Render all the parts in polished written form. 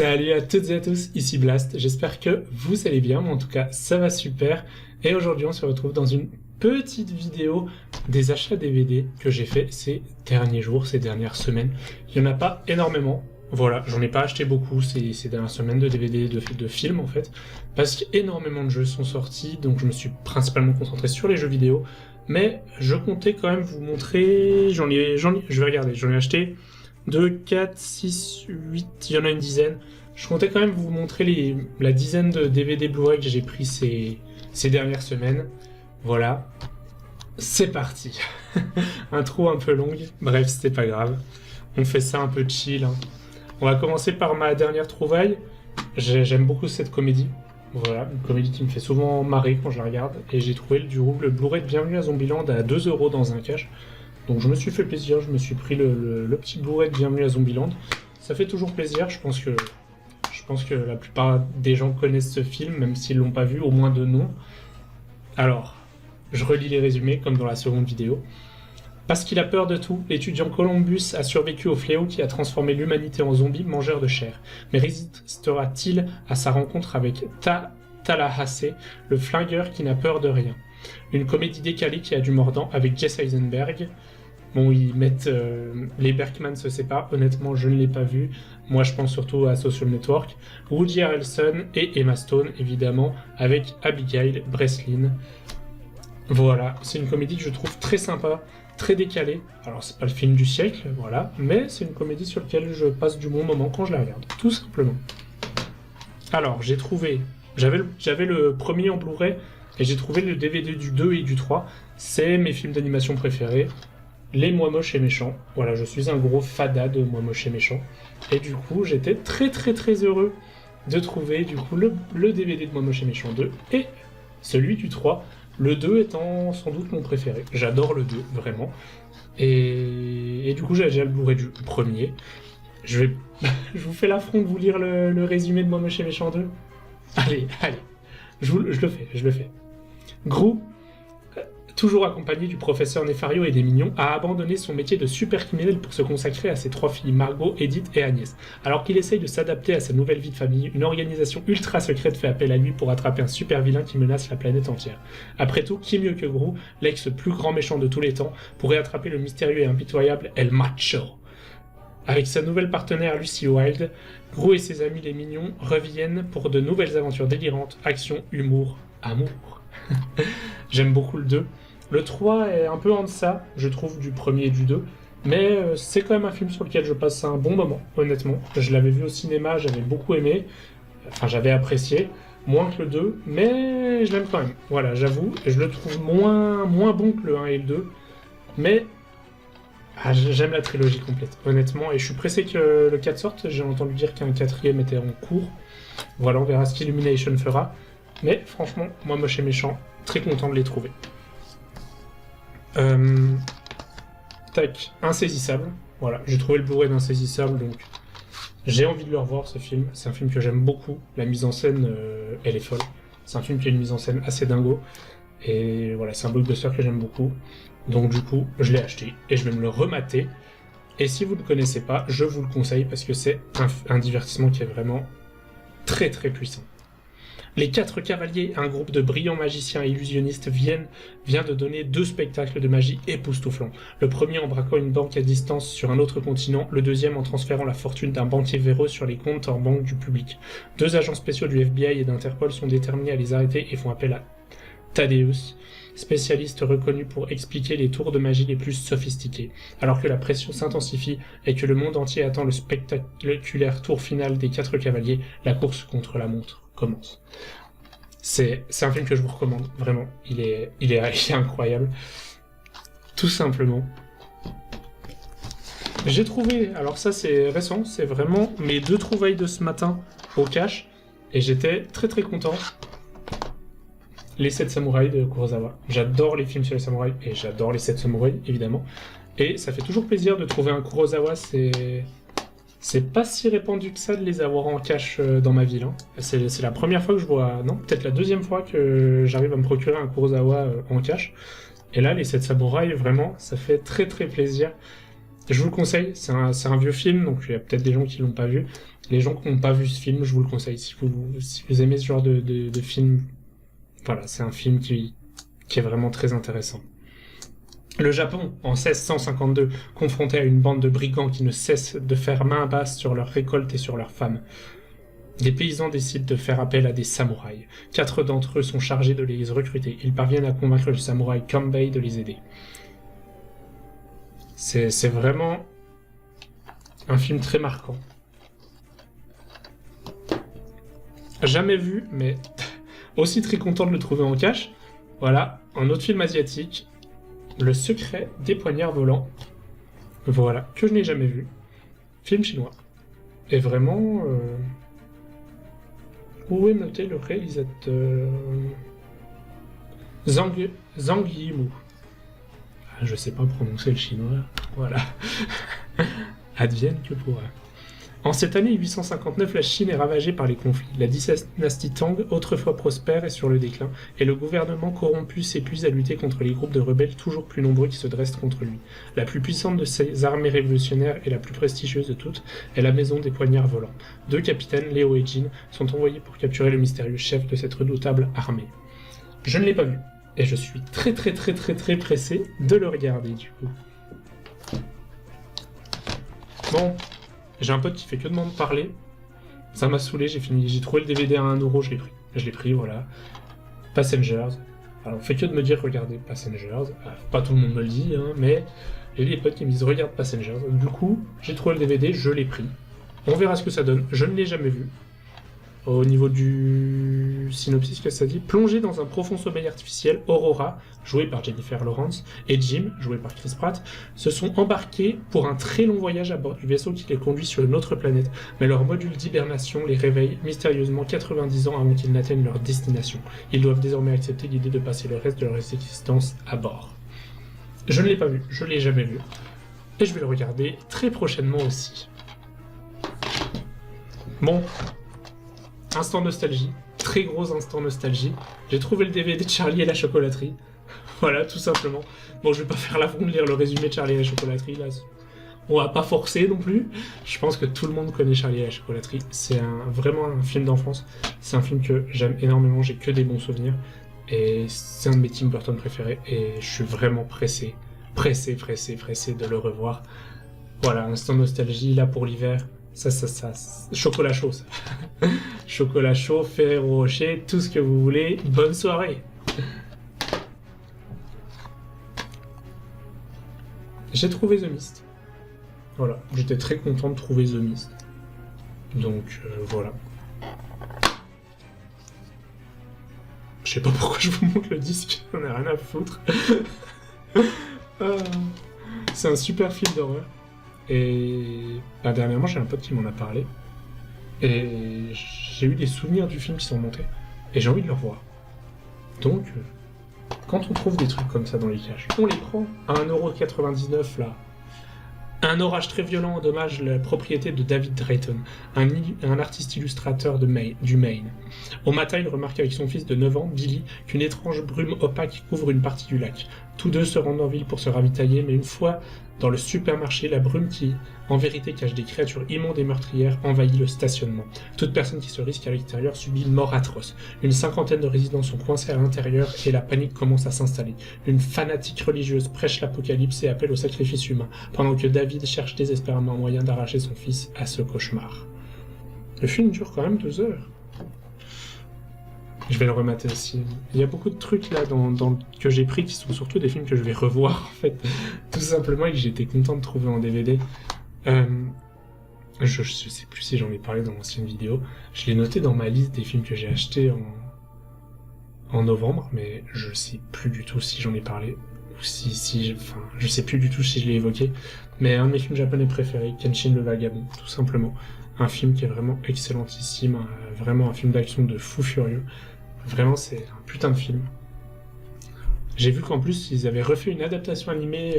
Salut à toutes et à tous, ici Blast, j'espère que vous allez bien, mais en tout cas ça va super. Et aujourd'hui on se retrouve dans une petite vidéo des achats DVD que j'ai fait ces derniers jours, ces dernières semaines. Il n'y en a pas énormément, voilà, j'en ai pas acheté beaucoup ces dernières semaines de DVD, de films en fait, parce qu'énormément de jeux sont sortis, donc je me suis principalement concentré sur les jeux vidéo. Mais je comptais quand même vous montrer, je vais regarder, j'en ai acheté 2, 4, 6, 8, il y en a une dizaine. Je comptais quand même vous montrer la dizaine de DVD Blu-ray que j'ai pris ces dernières semaines. Voilà, c'est parti. Intro un peu longue, bref, c'était pas grave. On fait ça un peu chill. Hein. On va commencer par ma dernière trouvaille. J'aime beaucoup cette comédie. Voilà, une comédie qui me fait souvent marrer quand je la regarde. Et j'ai trouvé le Blu-ray de Bienvenue à Zombieland à 2€ dans un cache. Donc je me suis fait plaisir, je me suis pris le petit Blu-ray de Bienvenue à Zombieland. Ça fait toujours plaisir, je pense que la plupart des gens connaissent ce film, même s'ils l'ont pas vu, au moins de nom. Alors, je relis les résumés, comme dans la seconde vidéo. Parce qu'il a peur de tout, l'étudiant Columbus a survécu au fléau qui a transformé l'humanité en zombie mangeur de chair. Mais résistera-t-il à sa rencontre avec Tallahassee, le flingueur qui n'a peur de rien? Une comédie décalée qui a du mordant avec Jesse Eisenberg. Bon, ils mettent... les Berkman se séparent. Honnêtement, je ne l'ai pas vu. Moi, je pense surtout à Social Network. Woody Harrelson et Emma Stone, évidemment, avec Abigail Breslin. Voilà, c'est une comédie que je trouve très sympa, très décalée. Alors, c'est pas le film du siècle, voilà, mais c'est une comédie sur laquelle je passe du bon moment quand je la regarde, tout simplement. Alors, j'ai trouvé... J'avais le premier en Blu-ray, et j'ai trouvé le DVD du 2 et du 3. C'est mes films d'animation préférés. Les Moi Moche et Méchant. Voilà, je suis un gros fada de Moi Moche et Méchant. Et du coup, j'étais très très très heureux de trouver du coup le DVD de Moi Moche et Méchant 2 et celui du 3. Le 2 étant sans doute mon préféré. J'adore le 2, vraiment. Et du coup, j'ai le Blu-ray du premier. Je vous fais l'affront de vous lire le résumé de Moi Moche et Méchant 2. Allez. Je le fais. Gru, toujours accompagné du professeur Nefario et des Mignons, a abandonné son métier de super criminel pour se consacrer à ses 3 filles, Margot, Edith et Agnès. Alors qu'il essaye de s'adapter à sa nouvelle vie de famille, une organisation ultra secrète fait appel à lui pour attraper un super vilain qui menace la planète entière. Après tout, qui mieux que Gru, l'ex plus grand méchant de tous les temps, pourrait attraper le mystérieux et impitoyable El Macho. Avec sa nouvelle partenaire Lucy Wilde, Gru et ses amis les Mignons reviennent pour de nouvelles aventures délirantes, action, humour, amour. J'aime beaucoup le 2. Le 3 est un peu en deçà, je trouve, du premier et du 2, mais c'est quand même un film sur lequel je passe un bon moment, honnêtement. Je l'avais vu au cinéma, j'avais beaucoup aimé, enfin j'avais apprécié, moins que le 2, mais je l'aime quand même. Voilà, j'avoue, je le trouve moins bon que le 1 et le 2, mais j'aime la trilogie complète, honnêtement, et je suis pressé que le 4 sorte. J'ai entendu dire qu'un 4e était en cours. Voilà, on verra ce qu'Illumination fera, mais franchement, moi Moche et Méchant, très content de les trouver. Insaisissable. Voilà, j'ai trouvé le Blu-ray d'Insaisissable, donc j'ai envie de le revoir, ce film. C'est un film que j'aime beaucoup. La mise en scène, elle est folle. C'est un film qui a une mise en scène assez dingo. Et voilà, c'est un blockbuster que j'aime beaucoup. Donc du coup, je l'ai acheté et je vais me le remater. Et si vous ne le connaissez pas, je vous le conseille parce que c'est un divertissement qui est vraiment très très puissant. Les 4 Cavaliers, un groupe de brillants magiciens et illusionnistes, vient de donner 2 spectacles de magie époustouflants. Le premier en braquant une banque à distance sur un autre continent, le deuxième en transférant la fortune d'un banquier véreux sur les comptes en banque du public. 2 agents spéciaux du FBI et d'Interpol sont déterminés à les arrêter et font appel à Thaddeus, spécialiste reconnu pour expliquer les tours de magie les plus sophistiqués. Alors que la pression s'intensifie et que le monde entier attend le spectaculaire tour final des 4 Cavaliers, la course contre la montre commence. C'est un film que je vous recommande, vraiment. Il est incroyable. Tout simplement. J'ai trouvé, alors ça c'est récent, c'est vraiment mes 2 trouvailles de ce matin au cash, et j'étais très très content. Les 7 samouraïs de Kurosawa. J'adore les films sur les samouraïs, et j'adore les 7 samouraïs, évidemment. Et ça fait toujours plaisir de trouver un Kurosawa, c'est pas si répandu que ça de les avoir en cash dans ma ville. Hein. C'est la première fois que je vois... Non, peut-être la deuxième fois que j'arrive à me procurer un Kurosawa en cash. Et là, les 7 samouraïs, vraiment, ça fait très très plaisir. Je vous le conseille, c'est un vieux film, donc il y a peut-être des gens qui l'ont pas vu. Les gens qui n'ont pas vu ce film, je vous le conseille. Si vous aimez ce genre de film, voilà, c'est un film qui est vraiment très intéressant. Le Japon, en 1652, confronté à une bande de brigands qui ne cessent de faire main basse sur leurs récoltes et sur leurs femmes. Des paysans décident de faire appel à des samouraïs. 4 d'entre eux sont chargés de les recruter. Ils parviennent à convaincre le samouraï Kambei de les aider. C'est vraiment un film très marquant. Jamais vu, mais aussi très content de le trouver en cache. Voilà, un autre film asiatique, Le secret des poignards volants. Voilà, que je n'ai jamais vu. Film chinois. Et vraiment... Où est noté le réalisateur Zhang Yimou. Ah, je sais pas prononcer le chinois. Voilà. Advienne que pourra. En cette année 859, la Chine est ravagée par les conflits. La dynastie Tang, autrefois prospère, est sur le déclin, et le gouvernement corrompu s'épuise à lutter contre les groupes de rebelles toujours plus nombreux qui se dressent contre lui. La plus puissante de ces armées révolutionnaires et la plus prestigieuse de toutes est la Maison des Poignards Volants. 2 capitaines, Léo et Jin, sont envoyés pour capturer le mystérieux chef de cette redoutable armée. Je ne l'ai pas vu, et je suis très pressé de le regarder du coup. Bon... J'ai un pote qui fait que de m'en parler. Ça m'a saoulé, j'ai trouvé le DVD à 1€, je l'ai pris. Je l'ai pris, voilà. Passengers. Alors, on fait que de me dire, regardez Passengers. Pas tout le monde me le dit, hein, mais j'ai des potes qui me disent, regarde Passengers. Du coup, j'ai trouvé le DVD, je l'ai pris. On verra ce que ça donne. Je ne l'ai jamais vu. Au niveau du synopsis, qu'est-ce que ça dit ? Plongé dans un profond sommeil artificiel, Aurora, jouée par Jennifer Lawrence, et Jim, joué par Chris Pratt, se sont embarqués pour un très long voyage à bord du vaisseau qui les conduit sur une autre planète. Mais leur module d'hibernation les réveille mystérieusement 90 ans avant qu'ils n'atteignent leur destination. Ils doivent désormais accepter l'idée de passer le reste de leur existence à bord. Je ne l'ai pas vu, je ne l'ai jamais vu. Et je vais le regarder très prochainement aussi. Bon... Instant nostalgie, très gros instant nostalgie. J'ai trouvé le DVD de Charlie et la chocolaterie. Voilà, tout simplement. Bon, je vais pas faire l'affront de lire le résumé de Charlie et la chocolaterie, là. On va pas forcer non plus. Je pense que tout le monde connaît Charlie et la chocolaterie. C'est vraiment un film d'enfance. C'est un film que j'aime énormément, j'ai que des bons souvenirs. Et c'est un de mes Tim Burton préférés. Et je suis vraiment pressé de le revoir. Voilà, instant nostalgie, là, pour l'hiver. Ça, chocolat chaud, ça. Chocolat chaud, Ferrero Rocher, tout ce que vous voulez. Bonne soirée. J'ai trouvé The Mist. Voilà, j'étais très content de trouver The Mist. Donc, voilà. Je sais pas pourquoi je vous montre le disque, j'en ai rien à foutre. C'est un super film d'horreur. Et dernièrement, j'ai un pote qui m'en a parlé. Et j'ai eu des souvenirs du film qui sont montés. Et j'ai envie de le revoir. Donc, quand on trouve des trucs comme ça dans les caches, on les prend à 1,99€ là. Un orage très violent endommage la propriété de David Drayton, un artiste illustrateur du Maine. Au matin, il remarque avec son fils de 9 ans, Billy, qu'une étrange brume opaque couvre une partie du lac. Tous deux se rendent en ville pour se ravitailler, mais une fois dans le supermarché, la brume qui, en vérité, cache des créatures immondes et meurtrières, envahit le stationnement. Toute personne qui se risque à l'extérieur subit une mort atroce. Une 50aine de résidents sont coincés à l'intérieur et la panique commence à s'installer. Une fanatique religieuse prêche l'apocalypse et appelle au sacrifice humain, pendant que David cherche désespérément un moyen d'arracher son fils à ce cauchemar. Le film dure quand même 2 heures. Je vais le remater aussi. Il y a beaucoup de trucs là que j'ai pris qui sont surtout des films que je vais revoir en fait. Tout simplement et que j'étais content de trouver en DVD. Je sais plus si j'en ai parlé dans l'ancienne vidéo. Je l'ai noté dans ma liste des films que j'ai achetés en novembre, mais je sais plus du tout si j'en ai parlé. Ou je sais plus du tout si je l'ai évoqué. Mais un de mes films japonais préférés, Kenshin le Vagabond, tout simplement. Un film qui est vraiment excellentissime, vraiment un film d'action de fou furieux. Vraiment, c'est un putain de film. J'ai vu qu'en plus, ils avaient refait une adaptation animée,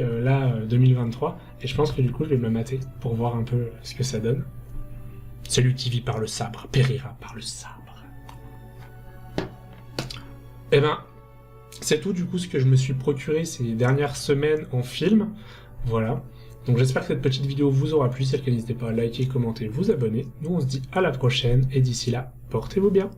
2023, et je pense que du coup, je vais me mater pour voir un peu ce que ça donne. Celui qui vit par le sabre périra par le sabre. Eh ben, c'est tout du coup ce que je me suis procuré ces dernières semaines en film. Voilà. Donc j'espère que cette petite vidéo vous aura plu, si c'est le cas n'hésitez pas à liker, commenter, vous abonner. Nous on se dit à la prochaine et d'ici là, portez-vous bien.